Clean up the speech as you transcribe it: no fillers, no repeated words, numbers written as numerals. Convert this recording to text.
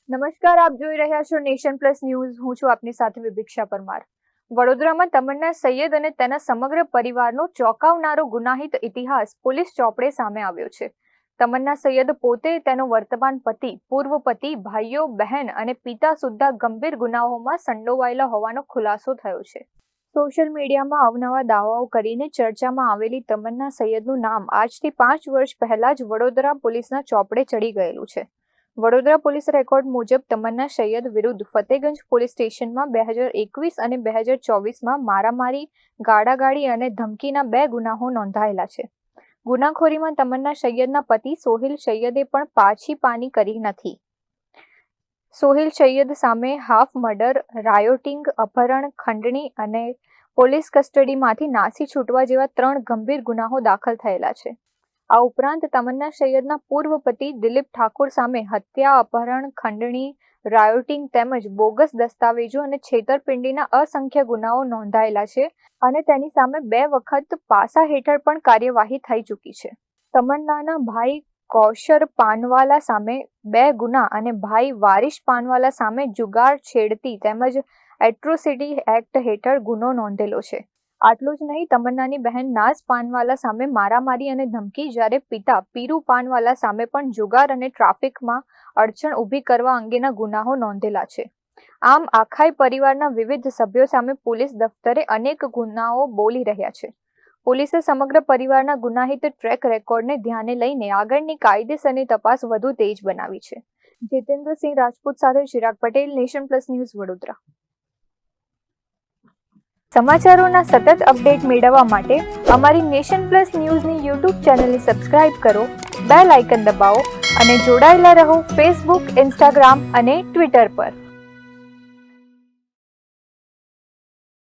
નમસ્કાર, આપ જોઈ રહ્યા છો નેશન પ્લસ ન્યૂઝ. હું છું આપની સાથે વિભિક્ષા પરમાર. વડોદરામાં તમન્ના સૈયદ અને તેના સમગ્ર પરિવારનો ચોંકાવનારો ગુનાહિત ઇતિહાસ પોલીસ ચોપડે સામે આવ્યો છે. તમન્ના સૈયદ પોતે, તેનો વર્તમાન પતિ, પૂર્વ પતિ, ભાઈઓ, બહેન અને પિતા સુદ્ધા ગંભીર ગુનાઓમાં સંડોવાયેલા હોવાનો ખુલાસો થયો છે. સોશિયલ મીડિયામાં અવનવા દાવાઓ કરીને ચર્ચામાં આવેલી તમન્ના સૈયદનું નામ આજથી 5 વર્ષ પહેલા જ વડોદરા પોલીસના ચોપડે ચડી ગયેલું છે. વડોદરા પોલીસ રેકોર્ડ મુજબ તમન્ના સૈયદ વિરુદ્ધ ફતેગંજ પોલીસ સ્ટેશનમાં 2021 અને 2024માં મારામારી, ગાળાગાળી અને ધમકીના 2 ગુનાઓ નોંધાયેલા છે. ગુનાખોરીમાં તમન્ના સૈયદના પતિ સોહિલ સૈયદે પણ પાછી પાની કરી નથી. સોહિલ સૈયદ સામે હાફ મર્ડર, રાયોટિંગ, અપહરણ, ખંડણી અને પોલીસ કસ્ટડીમાંથી નાસી છૂટવા જેવા 3 ગંભીર ગુનાઓ દાખલ થયેલા છે. આ ઉપરાંત તમન્ના સૈયદના પૂર્વ પતિ દિલીપ ઠાકોર સામે હત્યા, અપહરણ, ખંડણી, રાયોટિંગ તેમજ બોગસ દસ્તાવેજો અને છેતરપિંડીના અસંખ્ય ગુનાઓ નોંધાયેલા છે અને તેની સામે 2 વખત પાસા હેઠળ પણ કાર્યવાહી થઈ ચૂકી છે. તમન્નાના ભાઈ કૌશર પાનવાલા સામે 2 ગુના અને ભાઈ વારિશ પાનવાલા સામે જુગાર, છેડતી તેમજ એટ્રોસિટી એક્ટ હેઠળ ગુનો નોંધેલો છે. આટલું જ નહીં, તમન્નાની બહેન નાઝ પાનવાલા સામે મારામારી અને ધમકી, જ્યારે પિતા પીરુ પાનવાલા સામે પણ જુગાર અને ટ્રાફિકમાં અડચણ ઊભી કરવા અંગેના ગુનાઓ નોંધેલા છે. આમ આખાય પરિવારના વિવિધ સભ્યો સામે પોલીસ દફતરે અનેક ગુનાઓ બોલી રહ્યા છે. પોલીસે સમગ્ર પરિવારના ગુનાહિત ટ્રેક રેકોર્ડને ધ્યાને લઈને આગળની કાયદેસરની તપાસ વધુ તેજ બનાવી છે. જીતેન્દ્રસિંહ રાજપૂત સાથે Chirag Patel, nation plus news, Vadodara. સમાચારોના સતત અપડેટ મેળવવા માટે અમારી નેશન પ્લસ ન્યૂઝની યુટ્યુબ ચેનલને સબસ્ક્રાઇબ કરો, બેલ આઇકન દબાવો અને જોડાયેલા રહો ફેસબુક, ઇન્સ્ટાગ્રામ અને ટ્વિટર પર.